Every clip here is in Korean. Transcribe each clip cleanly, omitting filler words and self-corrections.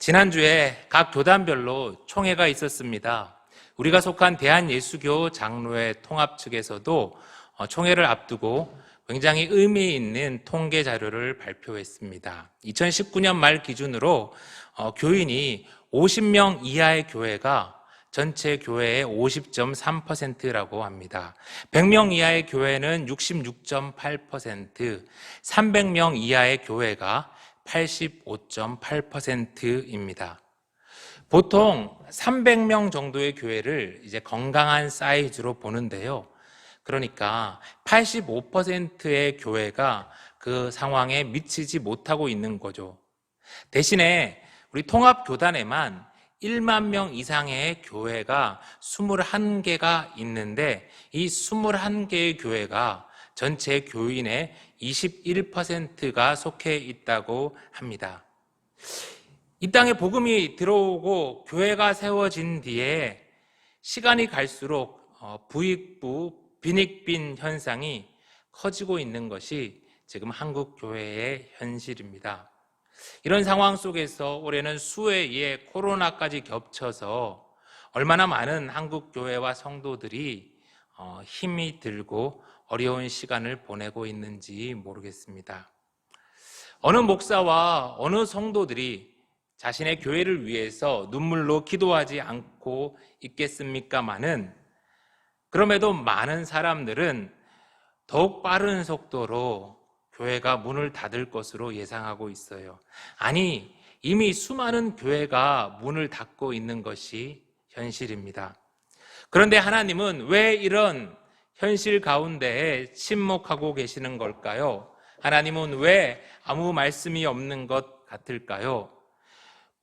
지난주에 각 교단별로 총회가 있었습니다. 우리가 속한 대한예수교 장로회 통합 측에서도 총회를 앞두고 굉장히 의미 있는 통계 자료를 발표했습니다. 2019년 말 기준으로 교인이 50명 이하의 교회가 전체 교회의 50.3%라고 합니다. 100명 이하의 교회는 66.8%, 300명 이하의 교회가 85.8%입니다. 보통 300명 정도의 교회를 이제 건강한 사이즈로 보는데요. 그러니까 85%의 교회가 그 상황에 미치지 못하고 있는 거죠. 대신에 우리 통합교단에만 1만 명 이상의 교회가 21개가 있는데 이 21개의 교회가 전체 교인의 21%가 속해 있다고 합니다. 이 땅에 복음이 들어오고 교회가 세워진 뒤에 시간이 갈수록 부익부, 빈익빈 현상이 커지고 있는 것이 지금 한국 교회의 현실입니다. 이런 상황 속에서 올해는 수해에 코로나까지 겹쳐서 얼마나 많은 한국 교회와 성도들이 힘이 들고 어려운 시간을 보내고 있는지 모르겠습니다. 어느 목사와 어느 성도들이 자신의 교회를 위해서 눈물로 기도하지 않고 있겠습니까마는 그럼에도 많은 사람들은 더욱 빠른 속도로 교회가 문을 닫을 것으로 예상하고 있어요. 아니, 이미 수많은 교회가 문을 닫고 있는 것이 현실입니다. 그런데 하나님은 왜 이런 현실 가운데에 침묵하고 계시는 걸까요? 하나님은 왜 아무 말씀이 없는 것 같을까요?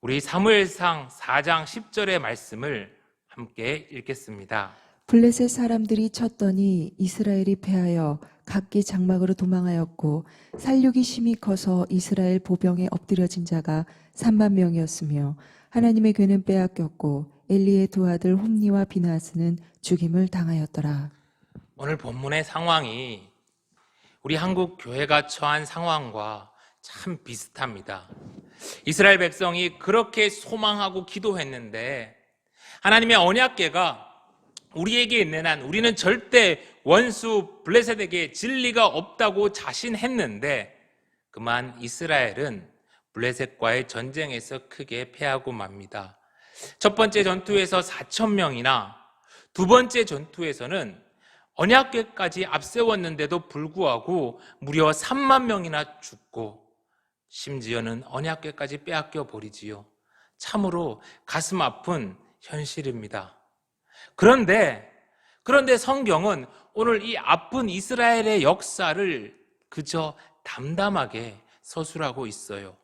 우리 사무엘상 4장 10절의 말씀을 함께 읽겠습니다. 블레셋 사람들이 쳤더니 이스라엘이 패하여 각기 장막으로 도망하였고 살육이 심히 커서 이스라엘 보병에 엎드려진 자가 3만 명이었으며 하나님의 괴는 빼앗겼고 엘리의 두 아들 홈니와 비나스는 죽임을 당하였더라. 오늘 본문의 상황이 우리 한국 교회가 처한 상황과 참 비슷합니다. 이스라엘 백성이 그렇게 소망하고 기도했는데 하나님의 언약궤가 우리에게 있는 한 우리는 절대 원수 블레셋에게 진리가 없다고 자신했는데 그만 이스라엘은 블레셋과의 전쟁에서 크게 패하고 맙니다. 첫 번째 전투에서 4,000명이나 두 번째 전투에서는 언약궤까지 앞세웠는데도 불구하고 무려 3만 명이나 죽고 심지어는 언약궤까지 빼앗겨 버리지요. 참으로 가슴 아픈 현실입니다. 그런데 성경은 오늘 이 아픈 이스라엘의 역사를 그저 담담하게 서술하고 있어요.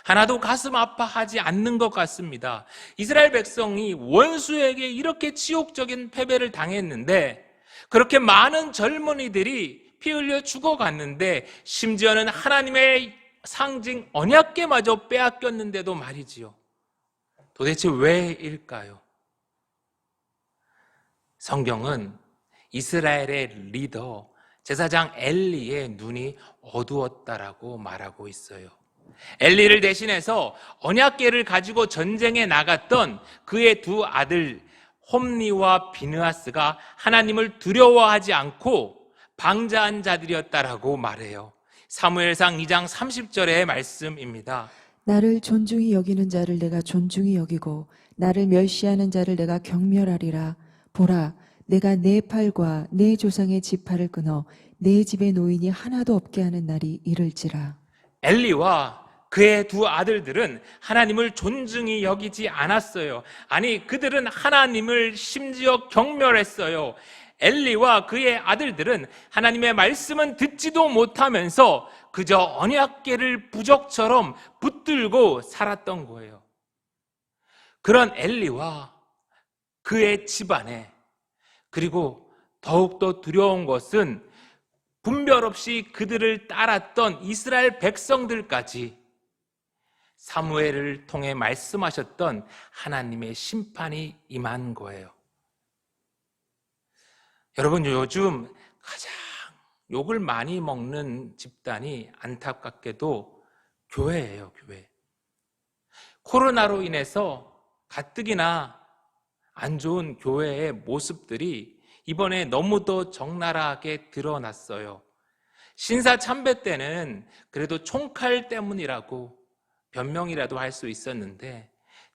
하나도 가슴 아파하지 않는 것 같습니다. 이스라엘 백성이 원수에게 이렇게 지옥적인 패배를 당했는데 그렇게 많은 젊은이들이 피 흘려 죽어갔는데 심지어는 하나님의 상징 언약궤마저 빼앗겼는데도 말이지요. 도대체 왜일까요? 성경은 이스라엘의 리더 제사장 엘리의 눈이 어두웠다라고 말하고 있어요. 엘리를 대신해서 언약궤를 가지고 전쟁에 나갔던 그의 두 아들 홈니와 비느하스가 하나님을 두려워하지 않고 방자한 자들이었다라고 말해요. 사무엘상 2장 30절의 말씀입니다. 나를 존중히 여기는 자를 내가 존중히 여기고 나를 멸시하는 자를 내가 경멸하리라. 보라, 내가 내 팔과 내 조상의 지팔을 끊어 내 집의 노인이 하나도 없게 하는 날이 이를지라. 엘리와 그의 두 아들들은 하나님을 존중히 여기지 않았어요. 아니, 그들은 하나님을 심지어 경멸했어요. 엘리와 그의 아들들은 하나님의 말씀은 듣지도 못하면서 그저 언약궤를 부적처럼 붙들고 살았던 거예요. 그런 엘리와 그의 집안에, 그리고 더욱더 두려운 것은 분별 없이 그들을 따랐던 이스라엘 백성들까지 사무엘을 통해 말씀하셨던 하나님의 심판이 임한 거예요. 여러분, 요즘 가장 욕을 많이 먹는 집단이 안타깝게도 교회예요, 교회. 코로나로 인해서 가뜩이나 안 좋은 교회의 모습들이 이번에 너무도 적나라하게 드러났어요. 신사 참배 때는 그래도 총칼 때문이라고 변명이라도 할 수 있었는데,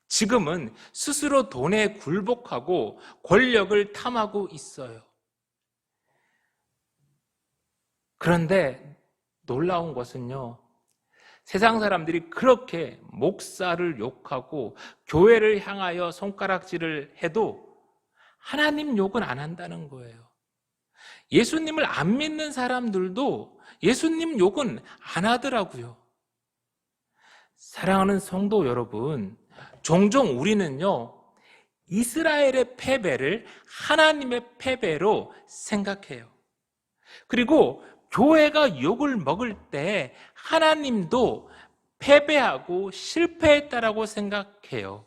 지금은 스스로 돈에 굴복하고 권력을 탐하고 있어요. 그런데 놀라운 것은요, 세상 사람들이 그렇게 목사를 욕하고 교회를 향하여 손가락질을 해도 하나님 욕은 안 한다는 거예요. 예수님을 안 믿는 사람들도 예수님 욕은 안 하더라고요. 사랑하는 성도 여러분, 종종 우리는요, 이스라엘의 패배를 하나님의 패배로 생각해요. 그리고 교회가 욕을 먹을 때 하나님도 패배하고 실패했다라고 생각해요.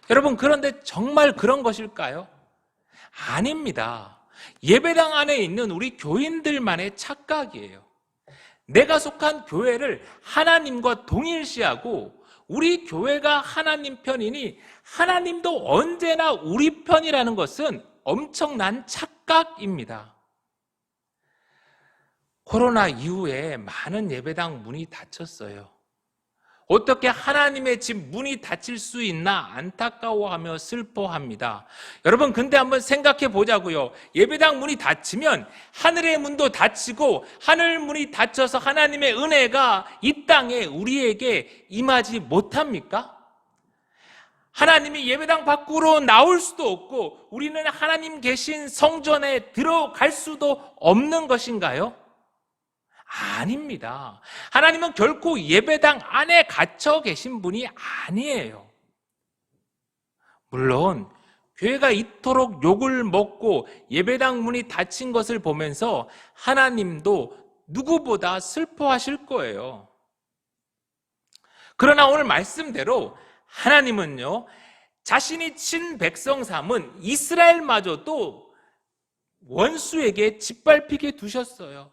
여러분, 그런데 정말 그런 것일까요? 아닙니다. 예배당 안에 있는 우리 교인들만의 착각이에요. 내가 속한 교회를 하나님과 동일시하고 우리 교회가 하나님 편이니 하나님도 언제나 우리 편이라는 것은 엄청난 착각입니다. 코로나 이후에 많은 예배당 문이 닫혔어요. 어떻게 하나님의 집 문이 닫힐 수 있나 안타까워하며 슬퍼합니다. 여러분, 근데 한번 생각해 보자고요. 예배당 문이 닫히면 하늘의 문도 닫히고 하늘 문이 닫혀서 하나님의 은혜가 이 땅에 우리에게 임하지 못합니까? 하나님이 예배당 밖으로 나올 수도 없고 우리는 하나님 계신 성전에 들어갈 수도 없는 것인가요? 아닙니다. 하나님은 결코 예배당 안에 갇혀 계신 분이 아니에요. 물론 교회가 이토록 욕을 먹고 예배당 문이 닫힌 것을 보면서 하나님도 누구보다 슬퍼하실 거예요. 그러나 오늘 말씀대로 하나님은요, 자신이 친 백성 삼은 이스라엘마저도 원수에게 짓밟히게 두셨어요.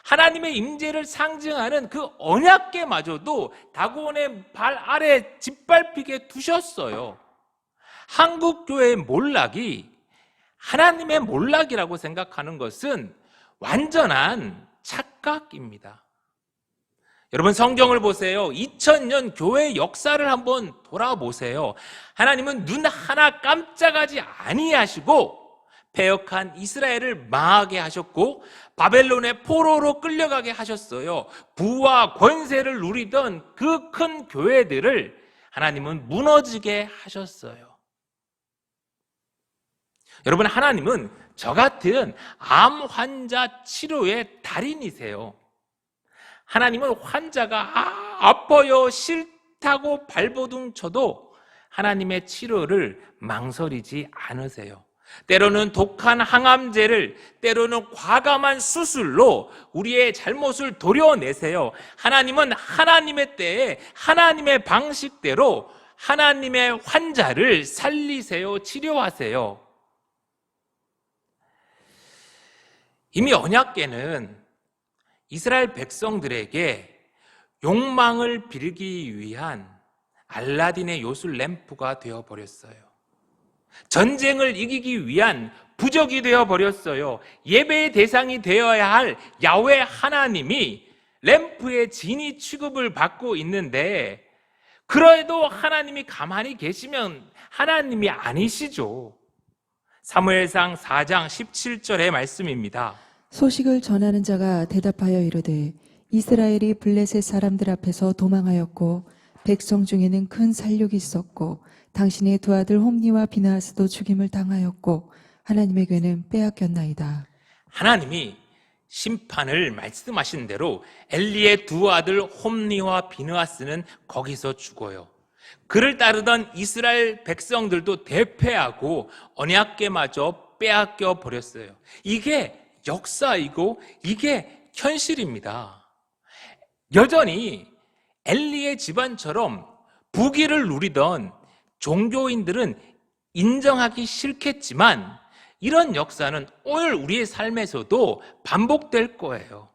하나님의 임재를 상징하는 그 언약궤마저도 다곤의 발 아래 짓밟히게 두셨어요. 한국교회의 몰락이 하나님의 몰락이라고 생각하는 것은 완전한 착각입니다. 여러분, 성경을 보세요. 2000년 교회 역사를 한번 돌아보세요. 하나님은 눈 하나 깜짝하지 아니하시고 패역한 이스라엘을 망하게 하셨고 바벨론의 포로로 끌려가게 하셨어요. 부와 권세를 누리던 그 큰 교회들을 하나님은 무너지게 하셨어요. 여러분, 하나님은 저 같은 암 환자 치료의 달인이세요. 하나님은 환자가 아파요, 싫다고 발버둥 쳐도 하나님의 치료를 망설이지 않으세요. 때로는 독한 항암제를, 때로는 과감한 수술로 우리의 잘못을 도려내세요. 하나님은 하나님의 때에 하나님의 방식대로 하나님의 환자를 살리세요, 치료하세요. 이미 언약궤는 이스라엘 백성들에게 욕망을 비르기 위한 알라딘의 요술 램프가 되어버렸어요. 전쟁을 이기기 위한 부적이 되어버렸어요. 예배의 대상이 되어야 할 야훼 하나님이 램프의 진이 취급을 받고 있는데, 그래도 하나님이 가만히 계시면 하나님이 아니시죠. 사무엘상 4장 17절의 말씀입니다. 소식을 전하는 자가 대답하여 이르되 이스라엘이 블레셋 사람들 앞에서 도망하였고 백성 중에는 큰 살육이 있었고 당신의 두 아들 홈니와 비느하스도 죽임을 당하였고 하나님의 궤는 빼앗겼나이다. 하나님이 심판을 말씀하신 대로 엘리의 두 아들 홈니와 비느하스는 거기서 죽어요. 그를 따르던 이스라엘 백성들도 대패하고 언약궤마저 빼앗겨 버렸어요. 이게 역사이고 이게 현실입니다. 여전히 엘리의 집안처럼 부귀를 누리던 종교인들은 인정하기 싫겠지만 이런 역사는 오늘 우리의 삶에서도 반복될 거예요.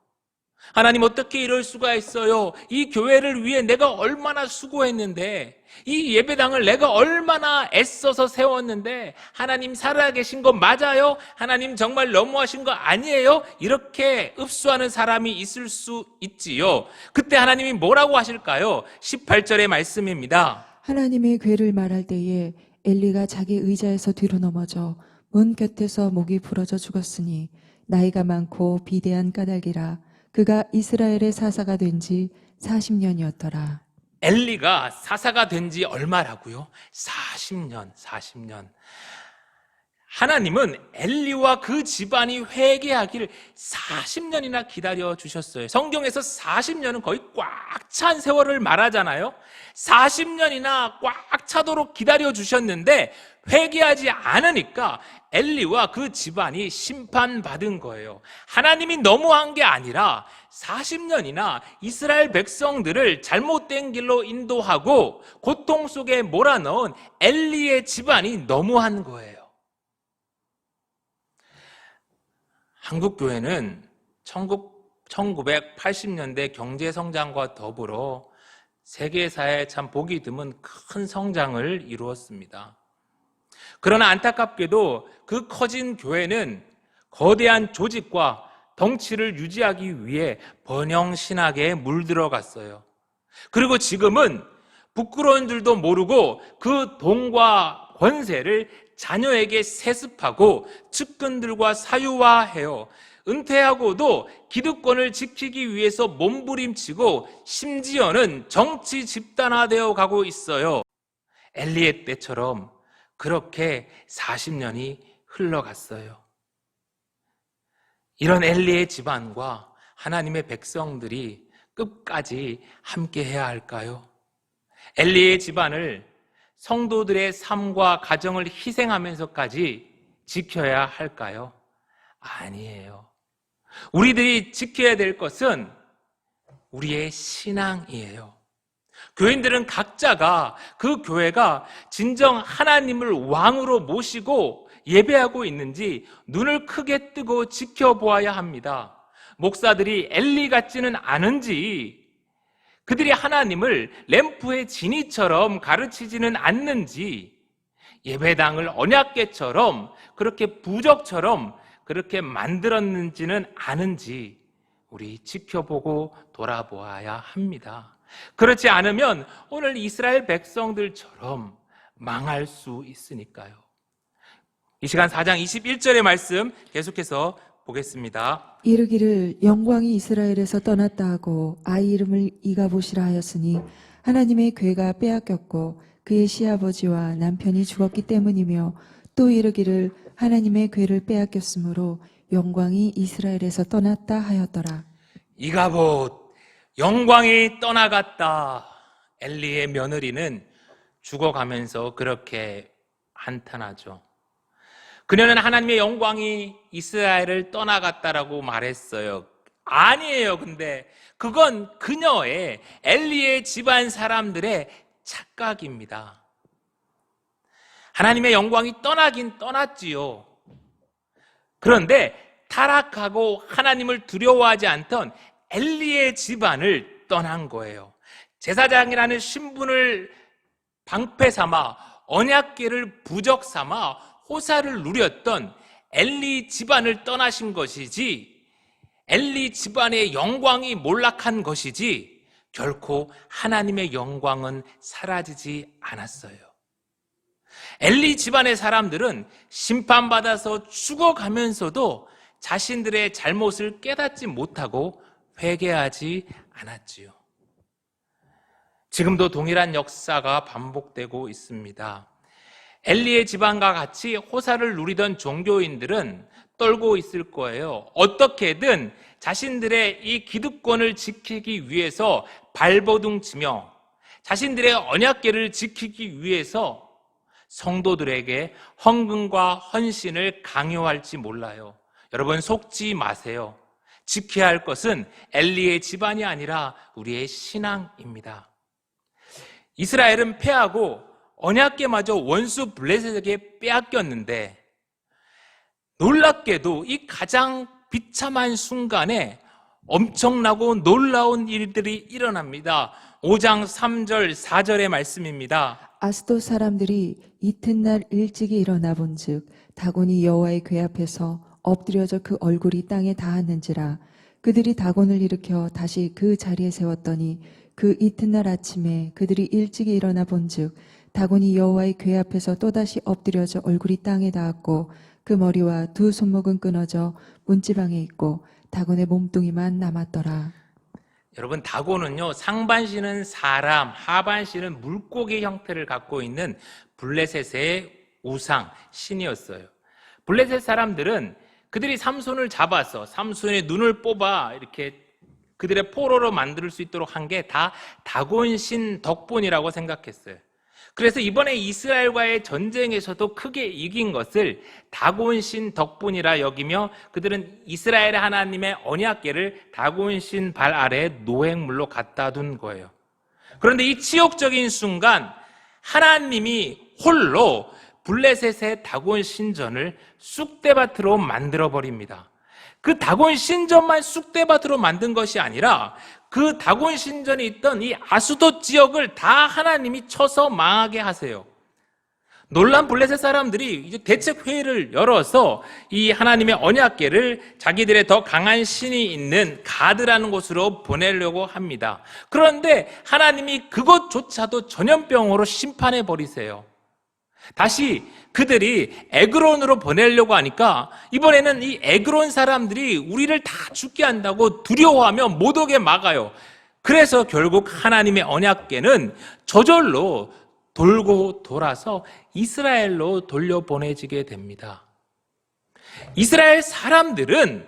하나님 어떻게 이럴 수가 있어요? 이 교회를 위해 내가 얼마나 수고했는데, 이 예배당을 내가 얼마나 애써서 세웠는데 하나님 살아계신 거 맞아요? 하나님 정말 너무하신 거 아니에요? 이렇게 읍수하는 사람이 있을 수 있지요. 그때 하나님이 뭐라고 하실까요? 18절의 말씀입니다. 하나님의 괴를 말할 때에 엘리가 자기 의자에서 뒤로 넘어져 문 곁에서 목이 부러져 죽었으니 나이가 많고 비대한 까닭이라. 그가 이스라엘의 사사가 된 지 40년이었더라. 엘리가 사사가 된 지 얼마라고요? 40년. 하나님은 엘리와 그 집안이 회개하기를 40년이나 기다려 주셨어요. 성경에서 40년은 거의 꽉 찬 세월을 말하잖아요. 40년이나 꽉 차도록 기다려 주셨는데 회개하지 않으니까 엘리와 그 집안이 심판받은 거예요. 하나님이 너무한 게 아니라 40년이나 이스라엘 백성들을 잘못된 길로 인도하고 고통 속에 몰아넣은 엘리의 집안이 너무한 거예요. 한국교회는 1980년대 경제성장과 더불어 세계사에 참 보기 드문 큰 성장을 이루었습니다. 그러나 안타깝게도 그 커진 교회는 거대한 조직과 덩치를 유지하기 위해 번영신학에 물들어갔어요. 그리고 지금은 부끄러운 줄도 모르고 그 돈과 권세를 자녀에게 세습하고 측근들과 사유화해요. 은퇴하고도 기득권을 지키기 위해서 몸부림치고 심지어는 정치 집단화되어 가고 있어요. 엘리의 때처럼 그렇게 40년이 흘러갔어요. 이런 엘리의 집안과 하나님의 백성들이 끝까지 함께 해야 할까요? 엘리의 집안을 성도들의 삶과 가정을 희생하면서까지 지켜야 할까요? 아니에요. 우리들이 지켜야 될 것은 우리의 신앙이에요. 교인들은 각자가 그 교회가 진정 하나님을 왕으로 모시고 예배하고 있는지 눈을 크게 뜨고 지켜보아야 합니다. 목사들이 엘리 같지는 않은지, 그들이 하나님을 램프의 진이처럼 가르치지는 않는지, 예배당을 언약궤처럼 그렇게 부적처럼 그렇게 만들었는지는 아는지 우리 지켜보고 돌아보아야 합니다. 그렇지 않으면 오늘 이스라엘 백성들처럼 망할 수 있으니까요. 이 시간 4장 21절의 말씀 계속해서 보겠습니다. 이르기를 영광이 이스라엘에서 떠났다 하고 아이 이름을 이가봇이라 하였으니 하나님의 괴가 빼앗겼고 그의 시아버지와 남편이 죽었기 때문이며, 또 이르기를 하나님의 괴를 빼앗겼으므로 영광이 이스라엘에서 떠났다 하였더라. 이가봇, 영광이 떠나갔다. 엘리의 며느리는 죽어가면서 그렇게 한탄하죠. 그녀는 하나님의 영광이 이스라엘을 떠나갔다라고 말했어요. 아니에요. 근데 그건 그녀의, 엘리의 집안 사람들의 착각입니다. 하나님의 영광이 떠나긴 떠났지요. 그런데 타락하고 하나님을 두려워하지 않던 엘리의 집안을 떠난 거예요. 제사장이라는 신분을 방패 삼아 언약궤를 부적 삼아 호사를 누렸던 엘리 집안을 떠나신 것이지, 엘리 집안의 영광이 몰락한 것이지 결코 하나님의 영광은 사라지지 않았어요. 엘리 집안의 사람들은 심판받아서 죽어가면서도 자신들의 잘못을 깨닫지 못하고 회개하지 않았지요. 지금도 동일한 역사가 반복되고 있습니다. 엘리의 집안과 같이 호사를 누리던 종교인들은 떨고 있을 거예요. 어떻게든 자신들의 이 기득권을 지키기 위해서 발버둥치며 자신들의 언약궤를 지키기 위해서 성도들에게 헌금과 헌신을 강요할지 몰라요. 여러분, 속지 마세요. 지켜야 할 것은 엘리의 집안이 아니라 우리의 신앙입니다. 이스라엘은 패하고 언약궤마저 원수 블레셋에게 빼앗겼는데, 놀랍게도 이 가장 비참한 순간에 엄청나고 놀라운 일들이 일어납니다. 5장 3절 4절의 말씀입니다. 아스돗 사람들이 이튿날 일찍이 일어나 본즉 다곤이 여호와의 궤 앞에서 엎드려져 그 얼굴이 땅에 닿았는지라. 그들이 다곤을 일으켜 다시 그 자리에 세웠더니 그 이튿날 아침에 그들이 일찍이 일어나 본즉 다곤이 여호와의 궤 앞에서 또다시 엎드려져 얼굴이 땅에 닿았고 그 머리와 두 손목은 끊어져 문지방에 있고 다곤의 몸뚱이만 남았더라. 여러분, 다곤은요, 상반신은 사람, 하반신은 물고기 형태를 갖고 있는 블레셋의 우상, 신이었어요. 블레셋 사람들은 그들이 삼손을 잡아서 삼손의 눈을 뽑아 이렇게 그들의 포로로 만들 수 있도록 한 게 다 다곤신 덕분이라고 생각했어요. 그래서 이번에 이스라엘과의 전쟁에서도 크게 이긴 것을 다곤신 덕분이라 여기며 그들은 이스라엘 하나님의 언약궤를 다곤신 발 아래 노획물로 갖다 둔 거예요. 그런데 이 치욕적인 순간 하나님이 홀로 블레셋의 다곤 신전을 쑥대밭으로 만들어 버립니다. 그 다곤 신전만 쑥대밭으로 만든 것이 아니라 그 다곤 신전에 있던 이 아수돗 지역을 다 하나님이 쳐서 망하게 하세요. 놀란 블레셋 사람들이 이제 대책 회의를 열어서 이 하나님의 언약궤를 자기들의 더 강한 신이 있는 가드라는 곳으로 보내려고 합니다. 그런데 하나님이 그것조차도 전염병으로 심판해 버리세요. 다시 그들이 에그론으로 보내려고 하니까 이번에는 이 에그론 사람들이 우리를 다 죽게 한다고 두려워하며 못 오게 막아요. 그래서 결국 하나님의 언약궤는 저절로 돌고 돌아서 이스라엘로 돌려보내지게 됩니다. 이스라엘 사람들은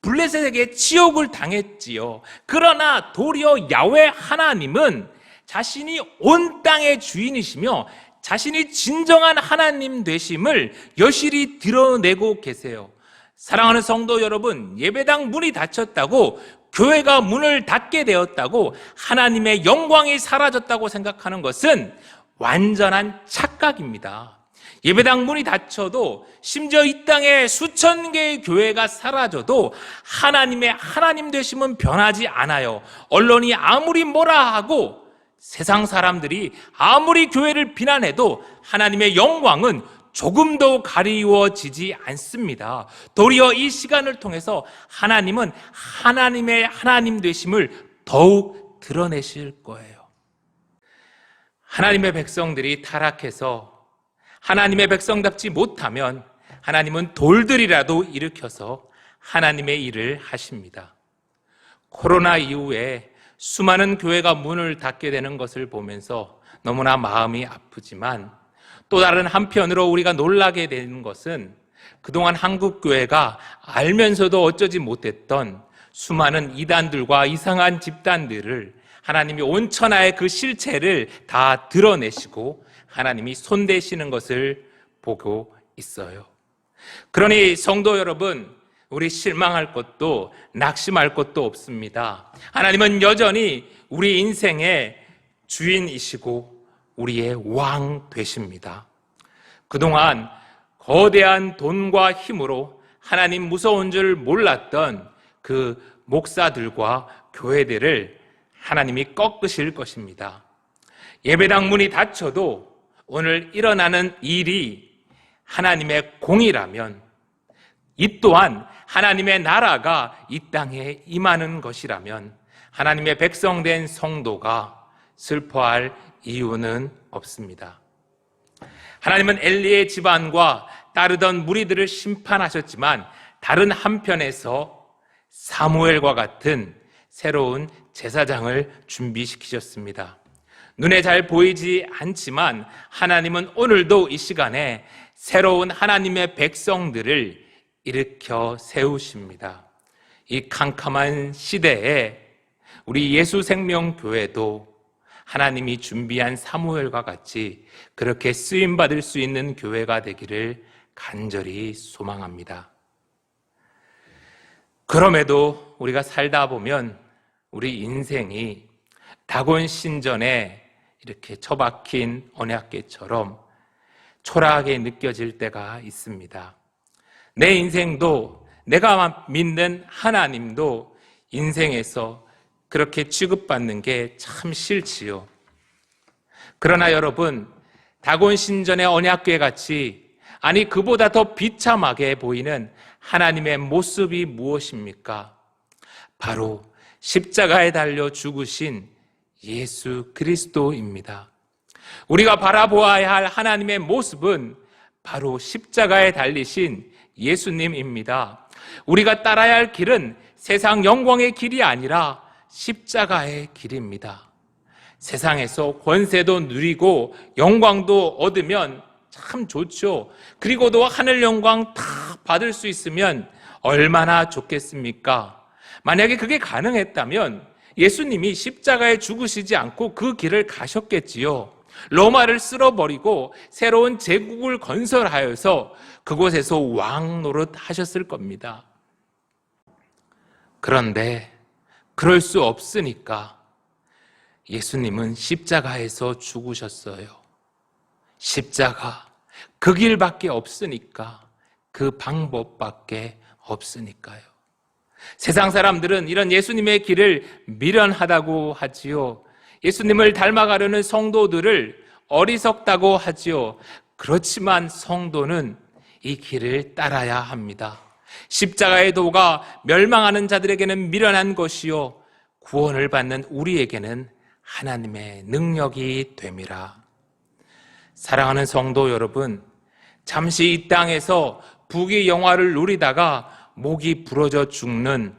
블레셋에게 치욕을 당했지요. 그러나 도리어 야훼 하나님은 자신이 온 땅의 주인이시며 자신이 진정한 하나님 되심을 여실히 드러내고 계세요. 사랑하는 성도 여러분, 예배당 문이 닫혔다고, 교회가 문을 닫게 되었다고, 하나님의 영광이 사라졌다고 생각하는 것은 완전한 착각입니다. 예배당 문이 닫혀도, 심지어 이 땅에 수천 개의 교회가 사라져도 하나님의 하나님 되심은 변하지 않아요. 언론이 아무리 뭐라 하고 세상 사람들이 아무리 교회를 비난해도 하나님의 영광은 조금도 가리워지지 않습니다. 도리어 이 시간을 통해서 하나님은 하나님의 하나님 되심을 더욱 드러내실 거예요. 하나님의 백성들이 타락해서 하나님의 백성답지 못하면 하나님은 돌들이라도 일으켜서 하나님의 일을 하십니다. 코로나 이후에 수많은 교회가 문을 닫게 되는 것을 보면서 너무나 마음이 아프지만 또 다른 한편으로 우리가 놀라게 되는 것은 그동안 한국교회가 알면서도 어쩌지 못했던 수많은 이단들과 이상한 집단들을 하나님이 온 천하의 그 실체를 다 드러내시고 하나님이 손대시는 것을 보고 있어요. 그러니 성도 여러분, 우리 실망할 것도 낙심할 것도 없습니다. 하나님은 여전히 우리 인생의 주인이시고 우리의 왕 되십니다. 그동안 거대한 돈과 힘으로 하나님 무서운 줄 몰랐던 그 목사들과 교회들을 하나님이 꺾으실 것입니다. 예배당 문이 닫혀도 오늘 일어나는 일이 하나님의 공이라면 이 또한 하나님의 나라가 이 땅에 임하는 것이라면 하나님의 백성된 성도가 슬퍼할 이유는 없습니다. 하나님은 엘리의 집안과 따르던 무리들을 심판하셨지만 다른 한편에서 사무엘과 같은 새로운 제사장을 준비시키셨습니다. 눈에 잘 보이지 않지만 하나님은 오늘도 이 시간에 새로운 하나님의 백성들을 일으켜 세우십니다. 이 캄캄한 시대에 우리 예수생명교회도 하나님이 준비한 사무엘과 같이 그렇게 쓰임받을 수 있는 교회가 되기를 간절히 소망합니다. 그럼에도 우리가 살다 보면 우리 인생이 다곤 신전에 이렇게 처박힌 언약궤처럼 초라하게 느껴질 때가 있습니다. 내 인생도 내가 믿는 하나님도 인생에서 그렇게 취급받는 게 참 싫지요. 그러나 여러분, 다곤 신전의 언약궤 같이, 아니 그보다 더 비참하게 보이는 하나님의 모습이 무엇입니까? 바로 십자가에 달려 죽으신 예수 그리스도입니다. 우리가 바라보아야 할 하나님의 모습은 바로 십자가에 달리신 예수님입니다. 우리가 따라야 할 길은 세상 영광의 길이 아니라 십자가의 길입니다. 세상에서 권세도 누리고 영광도 얻으면 참 좋죠. 그리고도 하늘 영광 다 받을 수 있으면 얼마나 좋겠습니까? 만약에 그게 가능했다면 예수님이 십자가에 죽으시지 않고 그 길을 가셨겠지요. 로마를 쓸어버리고 새로운 제국을 건설하여서 그곳에서 왕 노릇 하셨을 겁니다. 그런데 그럴 수 없으니까 예수님은 십자가에서 죽으셨어요. 십자가, 그 길밖에 없으니까, 그 방법밖에 없으니까요. 세상 사람들은 이런 예수님의 길을 미련하다고 하지요. 예수님을 닮아가려는 성도들을 어리석다고 하지요. 그렇지만 성도는 이 길을 따라야 합니다. 십자가의 도가 멸망하는 자들에게는 미련한 것이요, 구원을 받는 우리에게는 하나님의 능력이 됨이라. 사랑하는 성도 여러분, 잠시 이 땅에서 부귀 영화를 누리다가 목이 부러져 죽는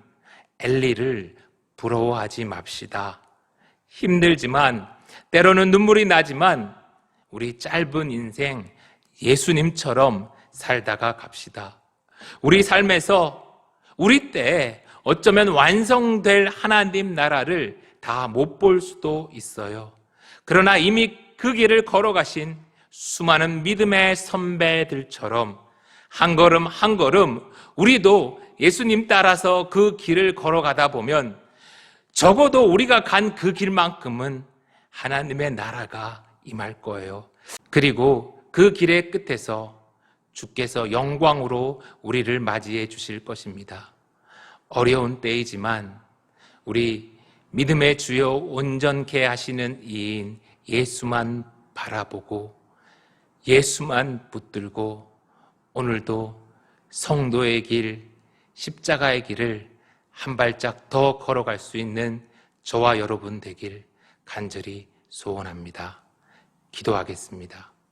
엘리를 부러워하지 맙시다. 힘들지만, 때로는 눈물이 나지만 우리 짧은 인생 예수님처럼 살다가 갑시다. 우리 삶에서 우리 때에 어쩌면 완성될 하나님 나라를 다 못 볼 수도 있어요. 그러나 이미 그 길을 걸어가신 수많은 믿음의 선배들처럼 한 걸음 한 걸음 우리도 예수님 따라서 그 길을 걸어가다 보면 적어도 우리가 간 그 길만큼은 하나님의 나라가 임할 거예요. 그리고 그 길의 끝에서 주께서 영광으로 우리를 맞이해 주실 것입니다. 어려운 때이지만 우리 믿음의 주요 온전케 하시는 이인 예수만 바라보고 예수만 붙들고 오늘도 성도의 길, 십자가의 길을 한 발짝 더 걸어갈 수 있는 저와 여러분 되길 간절히 소원합니다. 기도하겠습니다.